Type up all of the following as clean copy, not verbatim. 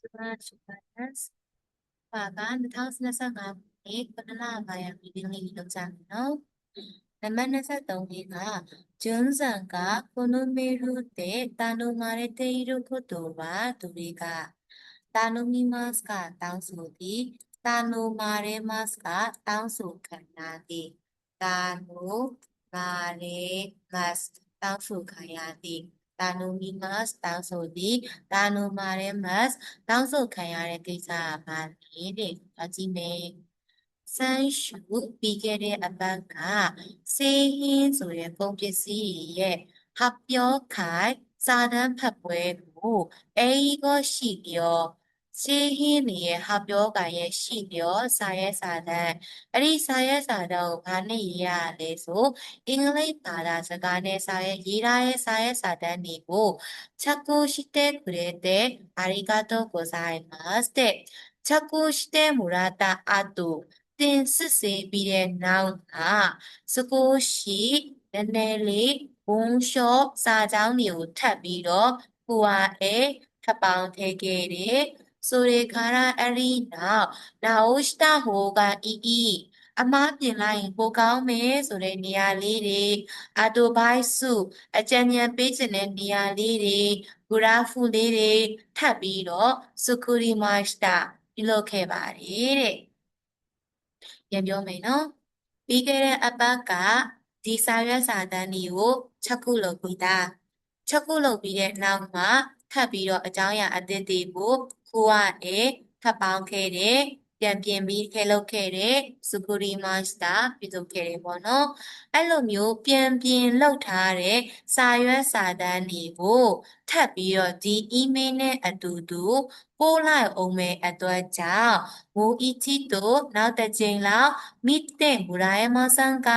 Subhanas. Pagan, the house nasa nga, panala kaya bibiling ilog sa amin, no? Naman nasa tawin nga, Junsan ka, puno meru te, tano marete iru koto wa, turi ka. Tano mimas ka, tang sudi, tano mare mas ka, tang su kanati. Tano mare mas, tang su kayati. Tano mimas, tang sudi, tano mare mas, တောင်းဆိုခံရတဲ့ကိစ္စကဘာလဲတဲ့။အကြည့်မယ်။ဆန်းရှုပြီးခဲ့တဲ့အပတ်ကဆေးဟင်းဆိုတဲ့ကုန်ပစ္စည်းရဲ့ဟာပြောခိုင်စာတမ်းဖတ်ပွဲကိုအဲဒီကရှိပြောဆေးဟင်းတွေရဲ့ဟာပြောခိုင်ရဲ့ရှိပြောစာရဲ့စာတမ်းအဲ့ဒီစာရဲ့စာတမ်းကိုဘာနဲ့ရေးရလဲဆိုအင်္ဂလိပ်ဘာသာစကားနဲ့စာရဲ့ရေးထားတဲ့စာရဲ့စာတမ်းတွေကိုချက်ကိုရှိတဲ့くれてありがとうございますတဲ့ချက်ကိုしてもらった後တင်စစ်ဆေးပြီးတဲ့နောက်ကစကိုရှိနည်းနည်းလေးဘုံလျှော့စာကြောင်းတွေကိုထပ်ပြီးတော့ကိုဟာထပ်ပေါင်းထည့်ခဲ့တယ်ဆိုရခါရအဲ့ဒီနောက်နာအိုစတာဟိုကအီအီအမားပြင်လိုက်ရင်ပိုကောင်းမယ်ဆိုတဲ့နေရာလေးတွေအတိုဘိုက်စုအကြံဉာဏ်ပေးခြင်းတဲ့နေရာလေးတွေဂရာဖူလေးတွေထပ်ပြီးတော့စကူရီမတ်တာပြုလုပ်ခဲ့ပါတယ်တဲ့ပြန်ပြောမယ်နော်ပြီးခဲ့တဲ့အပတ်ကဒီစာရွက်စာတမ်းတွေကိုချက်ခုလုပ်ပြီးသားချက်ခုလုပ်ပြီးတဲ့နောက်မှာထပ်ပြီးတော့အကြောင်းအရာအသစ်တွေကိုကိုကနေထပ်ပေါင်းခဲ့တယ်ပြန်ပြင်ပြီးခဲလုပ်ခဲ့တယ်စကူရီမတ်တာပြုလုပ်ခဲ့တယ်ပေါ့နော်အဲ့လိုမျိုးပြန်ပြင်လုပ်ထားတဲ့စာရွက်စာတမ်းတွေကိုထပ်ပြီးတော့ဒီ email နဲ့အတူတူပို့လိုက်အောင်မယ်အတွက်ကြောင့်မိုးအီတီတို့နောက်တစ်ချိန်လောက်မိတဲ့မူရာယမဆန်က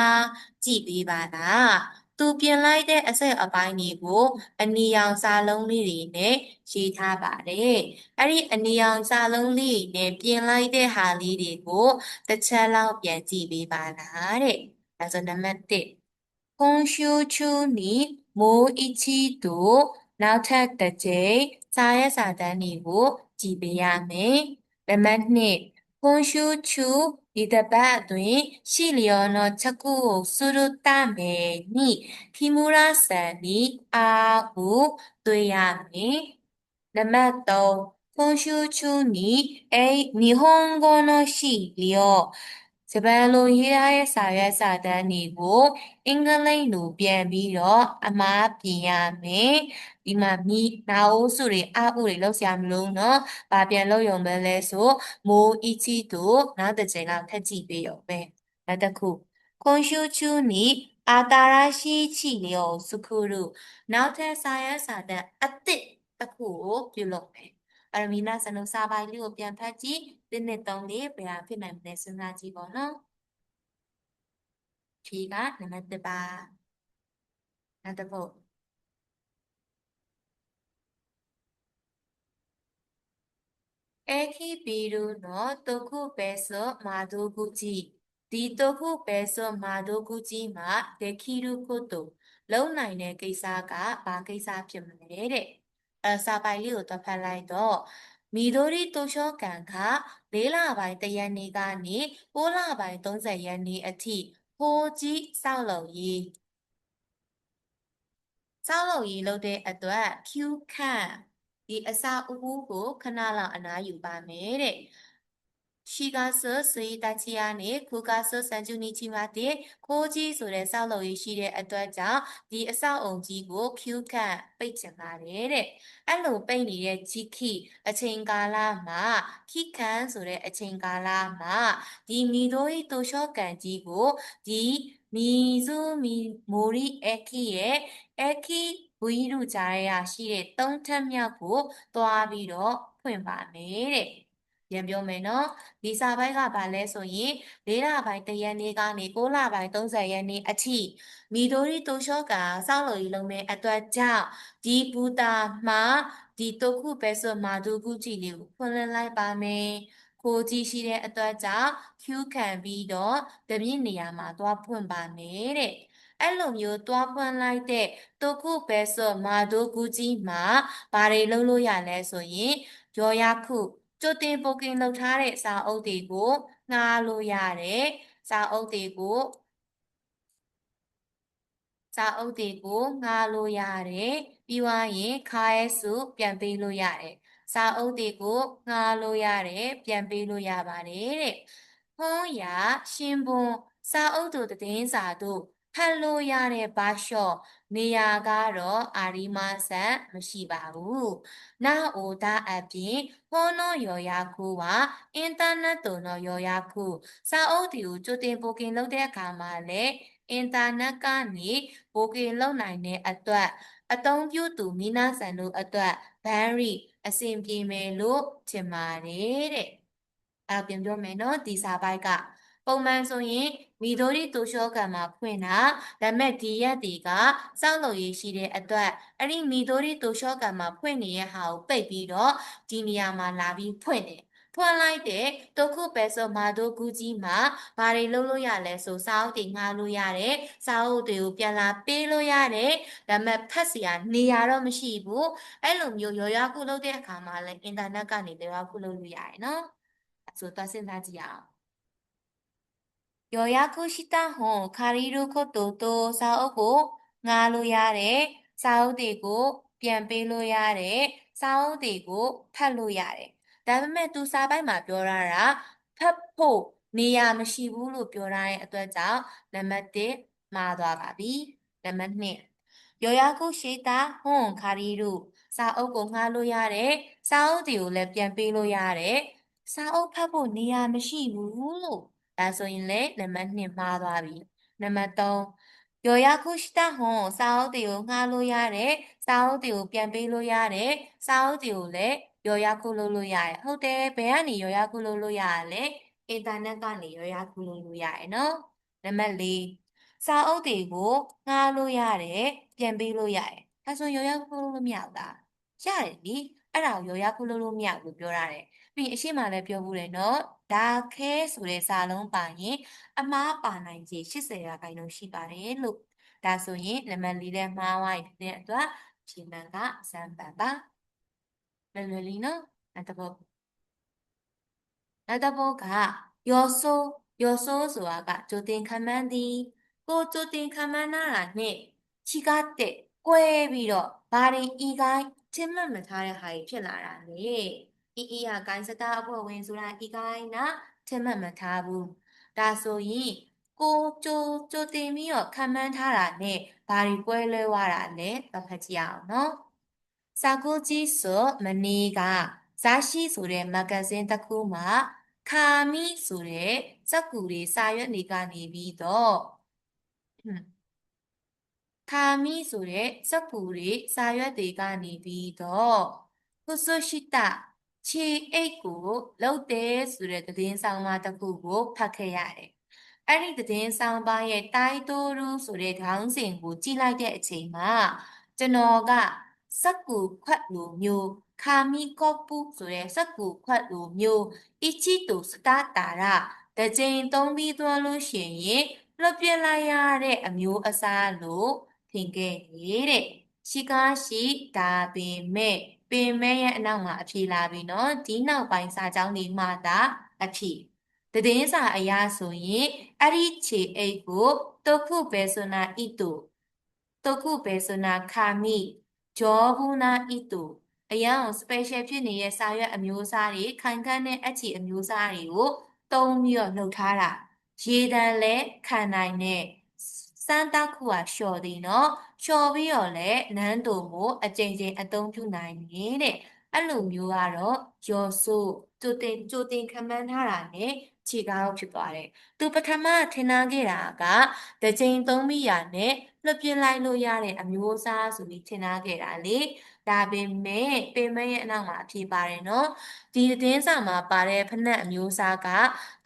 ကြည့်ပေးပါလားသူပြင်လိုက်တဲ့အစိတ်အပိုင်းတွေကိုအနီရောင်စာလုံးလေးတွေနဲ့ရေးထားပါတယ်။အဲ့ဒီအနီရောင်စာလုံးလေးတွေနဲ့ပြင်လိုက်တဲ့ဟာလေးတွေကိုတစ်ချက်လောက်ပြန်ကြည့်ပေးပါလားတဲ့။ဒါဆိုနံပါတ်1今週中にもう一度နောက်ထပ်တစ်ကြိမ်စာရဲ့စာတမ်းတွေကိုကြည့်ပေးရမယ်။နံပါတ်2今週中ဒီတစ်ပတ်အတွင်းရှိလျော်သောချက်ခုကိုစုရုတမယ်နိခိမူရာဆန်နိအာဟုတွေ့ရမယ်။နံပါတ်3今週中に日本語の資料ဂျပန်လိုရေးထားတဲ့စာရွက်စာတမ်းတွေကိုအင်္ဂလိပ်လိုပြန်ပြီးတော့အမှားပြင်ရမယ်။ဒီမှာနာအိုးစုတွေအဥတွေလောက်ဆရာမလို့နော်။ဘာပြန်လို့ရုံပဲလဲဆိုမိုးအီချီတို့နောက်တစ်ချိန်လောက်ထပ်ကြည့်ပေးရုံပဲ။နောက်တစ်ခု今週中に新しい治療スクールနောက်ထပ်စာရွက်စာတမ်းအသစ်တစ်ခုကိုပြုလုပ်မယ်။အဲ့တော့မိနာစနုစာပိုင်းလေးကိုပြန်ဖတ်ကြည့်1နဲ့3လေးဘယ်ဟာဖြစ်နိုင်မလဲစဉ်းစားကြည့်ပေါ့နော်ဖြေကနံပါတ်1ပါနောက်တစ်ပုဒ်駅ビルの特別窓口ဒီ特別窓口မှာできることလုံနိုင်တဲ့ကိစ္စကဘာကိစ္စဖြစ်မလဲတဲ့စာပိုင်လေးကိုတော့ဖတ်လိုက်တော့မီဒိုရီတိုရှောကန်က4လပိုင်း1ရက်နေ့ကနေ6လပိုင်း30ရက်နေ့အထိဟိုကြီးစောက်လုံရေးစောက်လုံရေးလုပ်တဲ့အတွက် Q ခန့်ဒီအစာအဦးကိုခဏလောက်အနားယူပါမယ်တဲ့ရှိကဆဆွေတချီယာနဲ့ခုကဆစန်ဂျူနီချီမာတဲ့ခိုးကြီးဆိုတဲ့စောက်လုံရေးရှိတဲ့အတွက်ကြောင့်ဒီအဆောက်အုံကြီးကို Q ခန့်ပိတ်ချင်ပါတယ်တဲ့အဲ့လိုပိတ်နေတဲ့ကြီးခိအချိန်ကာလမှာခိခန့်ဆိုတဲ့အချိန်ကာလမှာဒီမီဒိုရီတိုရှော့ကန်ကြီးကိုဒီမီဇူမီမိုရီအခီရဲ့အခီဝီရူကြားရရှိတဲ့3ထပ်မြောက်ကိုတွားပြီးတော့ဖွင့်ပါမယ်တဲ့ပြန်ပြောမယ်နော်ဒီစာပိုက်ကဘာလဲဆိုရင်4လပိုင်း1ရက်နေ့ကနေ6လပိုင်း30ရက်နေ့အထိမီဒိုရီတိုရှော့ကစောက်လို့ရလုံးမဲ့အတွက်ကြောင့်ဒီဘူတာမှာဒီတုခုပဲဆိုမာဒူကူကြည့်လေးကိုဖွင့်လှစ်လိုက်ပါမယ်ခိုးကြည့်ရှိတဲ့အတွက်ကြောင့် Q ခံပြီးတော့တပြည့်နေရာမှာသွားဖွင့်ပါမယ်တဲ့အဲ့လိုမျိုးတွားဖွင့်လိုက်တဲ့တုခုပဲဆိုမာဒိုကူကြီးမှာဘာတွေလုပ်လို့ရလဲဆိုရင် ယောရခုကြိုတင်ပိုကင်လုပ်ထားတဲ့စာအုပ်တွေကိုငှားလို့ရတယ်စာအုပ်တွေကိုငှားလို့ရတယ်ပြီးသွားရင်ခါရဲစုပြန်ပေးလို့ရတယ်စာအုပ်တွေကိုငှားလို့ရတယ်ပြန်ပေးလို့ရပါတယ်တဲ့ဟွန်းရရှင်ပွန်စာအုပ်တို့သတင်းစာတို့ဖတ်လို့ရတဲ့ဘာလျှော့နေရာကတော့အာရီမဆန်မရှိပါဘူးနာအိုဒါအပြင်ဟွန်းနောယော်ရခုကအင်တာနက်တို့နော်ယော်ရခုစာအုပ်တွေကိုကြိုတင်ပိုကင်လုပ်တဲ့အခါမှာလည်းအင်တာနက်ကနေပိုကင်လုပ်နိုင်တဲ့အတွက်အသုံးပြုသူမိနာဆန်တို့အတွက်ဘန်ရီအဆင်ပြေမယ်လို့ထင်ပါတယ်တဲ့အဲ့တော့ပြန်ပြောမယ်နော်ဒီစာပိုက်ကပုံမှန်ဆိုရင်မိတို့ဒီတူရှောကံမှာဖွင့်တာဒါပေမဲ့ဒီရက်ဒီကစောက်လို့ရရှိတဲ့အတွက်အဲ့ဒီမိတို့ဒီတူရှောကံမှာဖွင့်နေတဲ့ဟာကိုပိတ်ပြီးတော့ဒီနေရာမှာလာပြီးဖွင့်တယ်ဖွင့်လိုက်တဲ့တခုပဲဆိုမာတို့ကူကြီးမှာဘာတွေလုပ်လို့ရလဲဆိုစာအုပ်တွေငှားလို့ရတယ်စာအုပ်တွေကိုပြန်လာပေးလို့ရတယ်ဒါပေမဲ့ဖတ်စရာနေရာတော့မရှိဘူးအဲ့လိုမျိုးရော်ရခုလုပ်တဲ့အခါမှာလည်းအင်တာနက်ကနေရော်ရခုလုပ်လို့ရတယ်နော်ဆိုတော့စဉ်းစားကြည့်အောင်予約した本借りることとစာအုပ်ကိုငှားလို့ရတယ်စာအုပ်တွေကိုပြန်ပေးလို့ရတယ်စာအုပ်တွေကိုဖတ်လို့ရတယ်ဒါပေမဲ့သူစာပိုက်မှာပြောထားတာဖတ်ဖို့နေရာမရှိဘူးလို့ပြောထားတဲ့အတွက်ကြောင့်နံပါတ်1မှားသွားပါပြီနံပါတ်2予約した本借りるစာအုပ်ကိုငှားလို့ရတယ်စာအုပ်တွေကိုလည်းပြန်ပေးလို့ရတယ်စာအုပ်ဖတ်ဖို့နေရာမရှိဘူးလို့ဒါဆိုရင်လည်းနံပါတ်2မှားသွားပြီနံပါတ်3予約した本စာအုပ်တွေကိုငှားလို့ရတယ်စာအုပ်တွေကိုပြန်ပေးလို့ရတယ်စာအုပ်တွေကိုလည်း予約လုပ်လို့ရတယ်ဟုတ်တယ်ဘယ်ကနေ予約လုပ်လို့ရရလဲအင်တာနက်ကနေ予約လုပ်လို့ရတယ်နော်နံပါတ်4စာအုပ်တွေကိုငှားလို့ရတယ်ပြန်ပေးလို့ရတယ်ဒါဆို予約လုပ်လို့မရဘူးလားရတယ်လေအဲ့ဒါကို予約လုပ်လို့မရဘူးပြောရတယ်ပြီးအရှိမလည်းပြောဘူးလေနော်ဒါခဲဆိုတဲ့စာလုံးပါရင်အမှားပါနိုင်ခြေ80%ရှိပါတယ်လို့ဒါဆိုရင်နံပါတ်4နဲ့မှားသွားရင်တဲ့အတွက်ဖြေမှန်ကစမ်းပါပါလွယ်လွယ်လေးနော်နောက်တစ်ပုဒ်ကယောဆိုဆိုတာကကြိုတင်ခန့်မှန်းသည်ကိုကြိုတင်ခန့်မှန်းတာနဲ့ချီကတဲ့ကွဲပြီးတော့ဘာတွေဤကိုင်းချင်းမှတ်မထားတဲ့ဟာတွေဖြစ်လာတာလေဤကဂိုင်းစတာအဖွဲ့ဝင်ဆိုတာဤကိုင်းနာချင်းမှတ်မထားဘူးဒါဆိုရင်ကိုကြိုတင်ပြီးတော့ခန့်မှန်းထားတာနဲ့ဘာတွေကွဲလွဲသွားတာလဲတော့ဖတ်ကြည့်အောင်နော်စာကူကြီးဆိုမနီကဇာရှိဆိုတဲ့မဂ္ဂဇင်းတစ်ခုမှာခါမီဆိုတဲ့စက္ကူတွေစာရွက်တွေကနေပြီးတော့ခါမီဆိုတဲ့စက္ကူတွေစာရွက်တွေကနေပြီးတော့ခုဆွရှိတခြေအိတ်ကိုလှုပ်တယ်ဆိုတဲ့သတင်းဆောင်မတစ်ခုကိုဖတ်ခဲ့ရတယ်။အဲ့ဒီသတင်းဆောင်ပါရဲ့တိုင်းတိုးရူဆိုတဲ့ခေါင်းစဉ်ကိုကြည့်လိုက်တဲ့အချိန်မှာကျွန်တော်ကစက္ကူခွက်လိုမျိုးခါမီကော့ပူဆိုတဲ့စက္ကူခွက်လိုမျိုးအချီတိုစတာတာရတကြိမ်သုံးပြီးသွားလို့ရှိရင်လွတ်ပြလိုက်ရတဲ့အမျိုးအစားလို့ထင်ခဲ့နေတဲ့ရှိကားရှိဒါပေမဲ့ရဲ့အနောက်မှာအဖြေလာပြီနော်ဒီနောက်ပိုင်းစာကြောင်းတွေမှသာအဖြေသတင်းစာအရာဆိုရင်အဲ့ဒီခြေအိတ်ကိုတခုပဲဆိုနာဣတုတခုပဲဆိုနာခါမိဂျောဘူးနာဣတုအရာကို special ဖြစ်နေတဲ့စာရွက်အမျိုးအစားတွေခိုင်ခန့်တဲ့အချီအမျိုးအစားတွေကိုတုံးပြီးတော့လှုပ်ထားတာရေတံလဲခံနိုင်တဲ့စမ်းတာခုကလျှော်သည်နော်လျှော်ပြီးတော့လဲနန်းတုံကိုအကြိမ်ကြိမ်အသုံးပြုနိုင်နေတဲ့အဲ့လိုမျိုးကတော့ရော်ဆိုးကြိုတင်ခန့်မှန်းထားတာနဲ့ခြေကားဖြစ်သွားတယ်သူပထမထင်ထားခဲ့တာကတစ်ကြိမ်သုံးပြီးရနဲ့လွှတ်ပြလိုက်လို့ရတဲ့အမျိုးအစားဆိုပြီးထင်ထားခဲ့တာလေဒါပေမဲ့ရဲ့အနောက်မှာအဖြေပါတယ်နော်ဒီသတင်းစာမှာပါတဲ့ဖနက်အမျိုးအစားက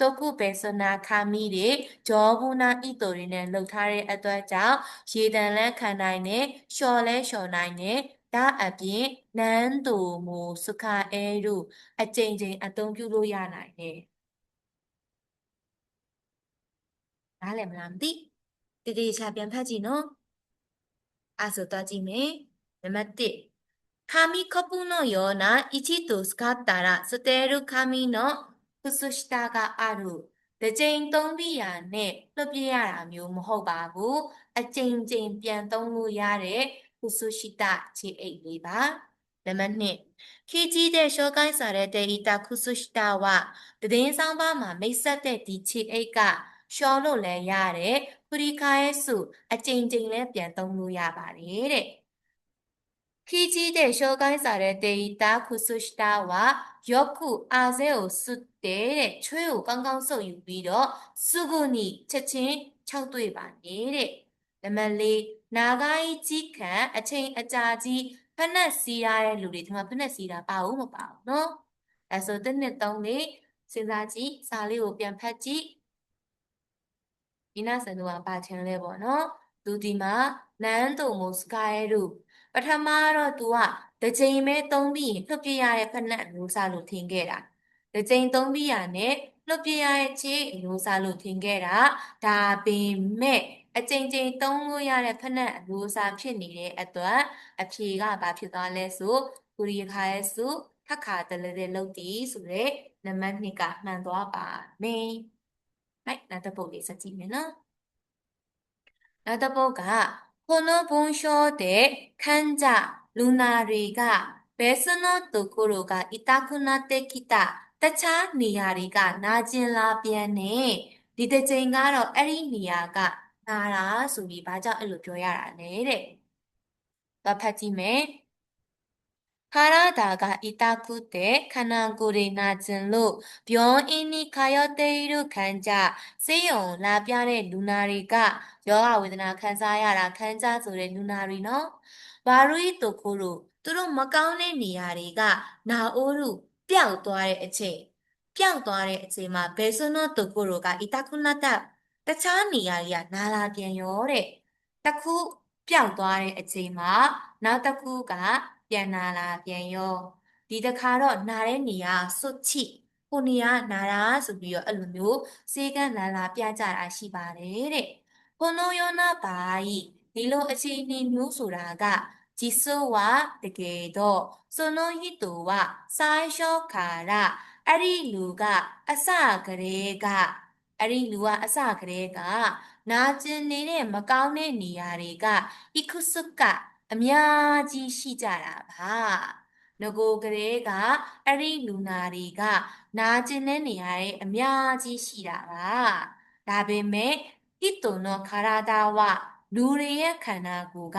တခုပဲစနာခါမီတွေဂျောဘူးနာဣတိုတွေနဲ့လှုပ်ထားတဲ့အတွက်ကြောင့်ရေတံလဲခံနိုင်တယ်လျှော်လဲလျှော်နိုင်တယ်ဒါအပြင်နန်းတူမူစုခအဲရုအကြိမ်ကြိမ်အသုံးပြုလို့ရနိုင်တယ်နားလည်မလားမသိတေချာပြန်ဖတ်ကြည့်နော်အဲ့ဆိုတော့ကြည့်မယ်နံပါတ်1紙コップのような一度使ったら捨てる紙の靴下がある。တစ်ကြိမ်သုံးပြီးရနဲ့လွတ်ပြရတာမျိုးမဟုတ်ပါဘူးအကြိမ်ကြိမ်ပြန်သုံးလို့ရတဲ့ကုစုရှိတခြေအိပ်လေးပါနံပါတ်2ခီးကြီးတဲ့ရှောကိုင်းစာတဲ့တေဤတာကုစုရှိတဝတည်င်းဆောင်ပါမှာမိတ်ဆက်တဲ့ဒီခြေအိပ်ကရှော်လို့လည်းရတဲ့ပရိခါရဲ့စုအကြိမ်ကြိမ်လည်းပြန်သုံးလို့ရပါတယ်တဲ့ခီးကြီးတဲ့ရှောကိုင်းစာတဲ့တေဤတာကုစုရှိတဝယောက်ခုအာဇဲကိုစွတ်တဲ့ချွေးကိုကောင်းကောင်းဆုပ်ယူပြီးတော့စုခုနီချက်ချင်း၆တွေ့ပါနေတဲ့နံပါတ်၄နာဂိုင်းကြီးခံအချိန်အကြာကြီးဖက်နှက်စီးရတဲ့လူတွေဒီမှာဖက်နှက်စီးတာပါဦးမပါဘူးเนาะအဲဆိုတစ်နှစ်သုံးလေးစဉ်းစားကြည့်စာလေးကိုပြန်ဖတ်ကြည့်ဒီနာစံတို့ကပါချင်လဲပေါ့နော်သူဒီမှာနန်းတုံမိုစကာရဲ့တို့ပထမတော့သူကတစ်ချိန်ပဲသုံးပြီးလွတ်ပြရတဲ့ဖက်နှက်အမျိုးအစားလို့ထင်ခဲ့တာတစ်ချိန်သုံးပြီးရနဲ့လွတ်ပြရတဲ့ခြေအမျိုးအစားလို့ထင်ခဲ့တာဒါပေမဲ့အချိန်ချင်းသုံးလို့ရတဲ့ဖက်နှက်အမျိုးအစားဖြစ်နေတဲ့အတွက်အဖြေကဘာဖြစ်သွားလဲဆိုကိုရီခါရဲ့စုခက်ခါတလဲတဲ့လုပ်တည်ဆိုတဲ့နံပါတ်2ကမှန်သွားပါမယ်はいနောက်တစ်ပုဒ်လေးဆက်ကြည့်မယ်နော်နောက်တစ်ပုဒ်ကこの文章で患者လူနာတွေကဘယ်စနောတုကိုလိုက痛くなってきたတခြားနေရာတွေကနာကျင်လာပြန်နေဒီတစ်ချိန်ကတော့အဲ့ဒီနေရာကနာတာဆိုပြီးဘာကြောင့်အဲ့လိုပြောရတာလဲတဲ့။တော့ဖတ်ကြည့်မယ်။体が痛くて金具になじる病院に通っている患者ဆေးရုံလာပြတဲ့လူနာတွေကယောဂဝေဒနာခံစားရတာခံကြဆိုတဲ့လူနာတွေနော်ဘာလို့ဤတို့ကိုလို့သူတို့မကောင်းတဲ့နေရာတွေကနာအိုးတို့ပျောက်သွားတဲ့အချိန်မှာဘယ်စွန်းတော့တို့ကိုလို့ကဣတခုနတတခြားနေရာတွေကနာလာပြန်ရောတဲ့တခုပျောက်သွားတဲ့အချိန်မှာနောက်တစ်ခုကပြန်နာလာပြန်ရောဒီတစ်ခါတော့နာတဲ့နေရာစွတ်ချိကိုနေရာနာတာဆိုပြီးတော့အဲ့လိုမျိုးစေကန်းလာပြကြတာရှိပါတယ်တဲ့このような場合ဒီလိုအခြေအနေမျိုးဆိုတာက実はတကယ်တော့その人は最初からအဲ့ဒီလူကအစကတည်းကအဲ့ဒီလူကအစကတည်းကနာကျင်နေတဲ့မကောင်းတဲ့နေရာတွေကイクスကအများကြီးရှိကြတာပါငကိုကလေးကအဲ့ဒီလူနာတွေကနာကျင်တဲ့နေရာတွေအများကြီးရှိတာပါဒါပေမဲ့ဟိတိုနောခါရာတာဝလူတွေရဲ့ခန္ဓာကိုယ်က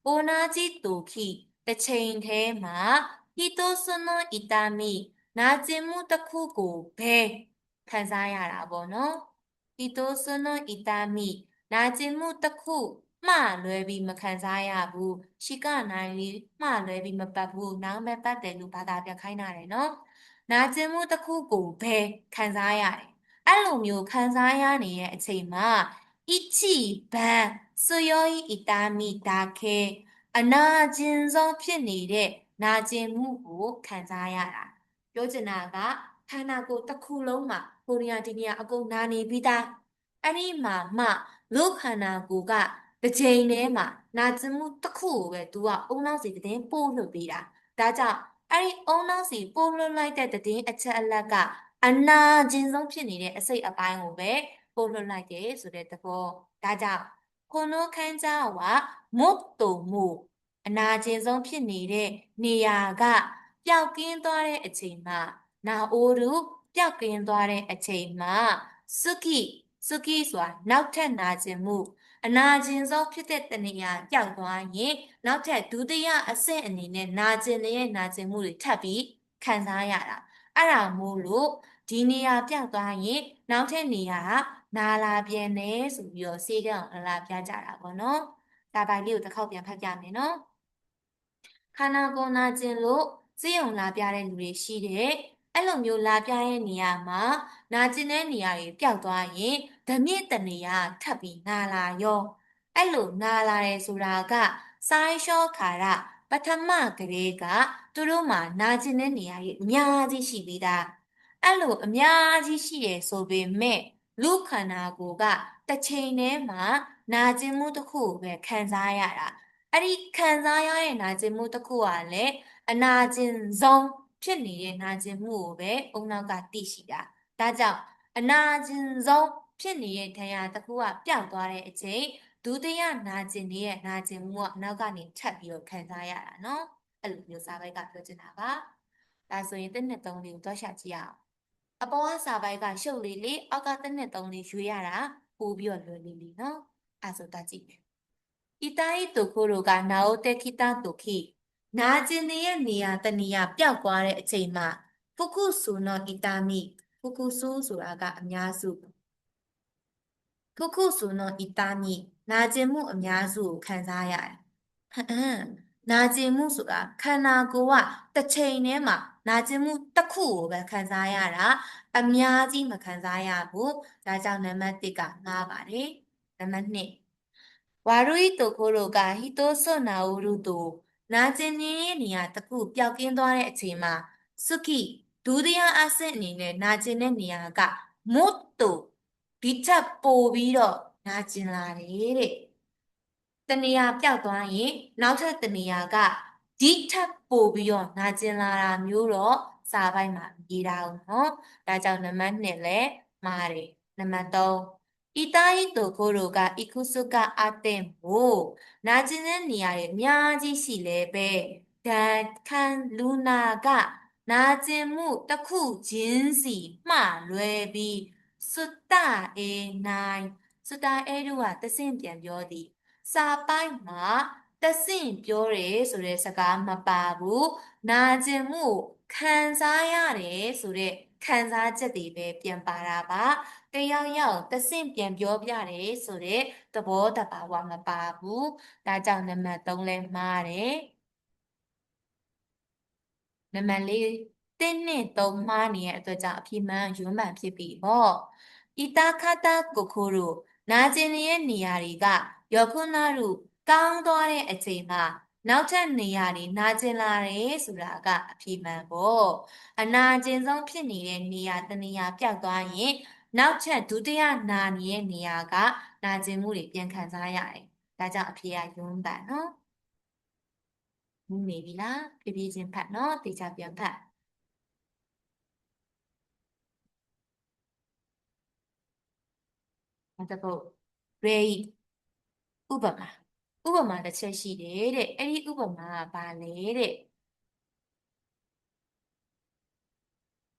ပိုနာကြီးတူခိတစ်ချိန်တည်းမှာဟိတိုဆွနောဣတာမိနာကျင်မှုတစ်ခုကိုပဲခံစားရတာပေါ့နော်ဟိတိုဆွနောဣတာမိနာကျင်မှုတစ်ခုမှလွဲပြီးမခံစားရဘူးရှိကနိုင်လေးမှလွဲပြီးမပတ်ဘူးနောင်ပဲပတ်တယ်လို့ဘာသာပြခိုင်းတာတယ်နော်နာကျင်မှုတစ်ခုကိုပဲခံစားရတယ်အဲ့လိုမျိုးခံစားရနေတဲ့အချိန်မှာ一番強い痛みだけအနာကျင်ဆုံးဖြစ်နေတဲ့နာကျင်မှုကိုခံစားရတာပြောချင်တာကခန္ဓာကိုယ်တစ်ခုလုံးမှာကိုရီးယားဒီနေရာအကုန်နာနေပြီးသားအဲ့ဒီမှာမှလူခန္ဓာကိုယ်ကတစ်ချိန်တည်းမှာနာကျင်မှုတစ်ခုကိုပဲ तू ကအုံနောက်စီတဲ့ပို့လွှတ်ပေးတာဒါကြောင့်အဲ့ဒီအုံနောက်စီပို့လွှတ်လိုက်တဲ့တဲ့အချက်အလက်ကအနာကျင်ဆုံးဖြစ်နေတဲ့အစိတ်အပိုင်းကိုပဲပို့လွှတ်လိုက်တယ်ဆိုတဲ့သဘောဒါကြောင့်この患者はもっともအနာကျင်ဆုံးဖြစ်နေတဲ့နေရာကပျောက်ကင်းသွားတဲ့အချိန်မှာနာအိုးတို့ပျောက်ကင်းသွားတဲ့အချိန်မှာစုကိဆိုတာနောက်ထပ်နာကျင်မှုအနာကျင်ဆုံးဖြစ်တဲ့တနေရာပျောက်သွားရင်နောက်ထပ်ဒုတိယအဆင့်အနေနဲ့နာကျင်တဲ့နာကျင်မှုတွေထပ်ပြီးခံစားရတာအဲ့ဒါမို့လို့ဒီနေရာပျောက်သွားရင်နောက်ထပ်နေရာနာလာပြန်တယ်ဆိုပြီးတော့စေကံအောင်လာပြကြတာပေါ့နော်ဒါပိုင်လေးကိုတစ်ခေါက်ပြန်ဖတ်ပြမယ်နော်ခန္ဓာကိုယ်နာကျင်လို့စေယုံလာပြတဲ့လူတွေရှိတယ်အဲ့လိုမျိုးလာပြတဲ့နေရာမှာနာကျင်တဲ့နေရာတွေပျောက်သွားရင်ဓမြင့်တနေရာထပ်ပြီးနာလာရောအဲ့လိုနာလာတယ်ဆိုတာကစိုင်းလျှောခါရပထမကလေးကသူတို့မှာနာကျင်တဲ့နေရာကြီးအများကြီးရှိပြီးသားအဲ့လိုအများကြီးရှိရဆိုပေမဲ့လူခန္ဓာကိုယ်ကတစ်ချိန်တည်းမှာနာကျင်မှုတစ်ခုပဲခံစားရတာ အဲ့ဒီခံစားရတဲ့နာကျင်မှုတစ်ခုကလည်းအနာကျင်ဆုံးဖြစ်နေတဲ့နာကျင်မှုကိုပဲဦးနောက်ကသိရှိတာဒါကြောင့်အနာကျင်ဆုံးဖြစ်နေတဲ့ဒဏ်ရာတစ်ခုကပျောက်သွားတဲ့အချိန်ဒုတိယနာကျင်ရဲ့နာကျင်မှုကနောက်ကနေထပ်ပြီးတော့ခံစားရတာနော်အဲ့လိုမျိုးစာပိုက်ကပြောချင်တာပါဒါဆိုရင်တစ်နှစ်သုံးလေးကိုတွက်ရှာကြည့်အောင်အပေါ်ကစာပိုက်ကရှုပ်လေးလေးအောက်ကတစ်နှစ်သုံးလေးရွေးရတာပို့ပြီးတော့လွယ်လေးလေးနော်အဲ့ဆိုတော့ကြည့်イタイところが治ってきたとき、နာကျင်တဲ့နေရာတနေရာပျောက်သွားတဲ့အချိန်မှာဖုခုဆူနောအီတာမီဖုခုဆူဆိုတာကအများစုဖုခုဆူနောအီတာမီနာကျင်မှုအများစုကိုခံစားရတယ်ဟမ်နာကျင်မှုဆိုတာခန္ဓာကိုယ်ကတစ်ချိန်တည်းမှာနာကျင်မှုတစ်ခုကိုပဲခံစားရတာအများကြီးမခံစားရဘူးဒါကြောင့်နံပါတ်1ကမှားပါတယ်နံပါတ်2悪いところが人そ治るとနာကျင်နေတဲ့နေရာတစ်ခုပျောက်ကင်းသွားတဲ့အချိန်မှာสุกิဒုတိယအဆင့်အနေနဲ့နာကျင်တဲ့နေရာကမတ်တုဒီချက်ပို့ပြီးတော့နာကျင်လာတယ်တဲ့တနေရာပျောက်သွားရင်နောက်ထပ်တနေရာကဒီထပ်ပို့ပြီးတော့နာကျင်လာတာမျိုးတော့စာပိုက်မှာရေးတာဦးနော်ဒါကြောင့်နံပါတ်2လဲမှားတယ်နံပါတ်3痛いところがいくつかあってもနာကျင်တဲ့နေရာတွေအများကြီးရှိလဲပဲဒဏ်ခံလူနာကနာကျင်မှုတစ်ခုချင်းစီမှလွယ်ပြီးစွတ္တအေနိုင်စွတ္တအေတို့ကတဆင့်ပြန်ပြောသည်စာပိုက်မှာတဆင့်ပြောတယ်ဆိုတဲ့စကားမပါဘူးနာကျင်မှုခံစားရတယ်ဆိုတဲ့ခံစားချက်တွေပဲပြန်ပါတာပါတယောက်ယောက်တဆင့်ပြန်ပြောပြတယ်ဆိုတဲ့သဘောတဘာဝမပါဘူးဒါကြောင့်နံပါတ်3လဲမှားတယ်နံပါတ်4တင်းနဲ့3မှားနေတဲ့အတွက်ကြောင့်အပြည့်မှန်ရွံ့မှန်ဖြစ်ပြီပေါ့ဣတာခတာကိုခိုရိုနာကျင်ရဲ့နေရာတွေကယောခုနာရုကောင်းသွားတဲ့အချိန်မှာနောက်ထပ်နေရာတွေနာကျင်လာတယ်ဆိုတာကအပြည့်မှန်ပေါ့အနာကျင်ဆုံးဖြစ်နေတဲ့နေရာတနေရာပျောက်သွားရင်နောက်ထပ်ဒုတိယနာနေတဲ့နေရာကနာကျင်မှုတွေပြန်ခံစားရတယ်ဒါကြောင့်အဖြေကရွံ့ပါနော်နေပြီလားဖြည်းဖြည်းချင်းဖတ်နော်တေချာပြန်ဖတ်နောက်တစ်ပုဒ် ready ဥပမာတစ်ချက်ရှိတယ်တဲ့အဲ့ဒီဥပမာကဘာလဲတဲ့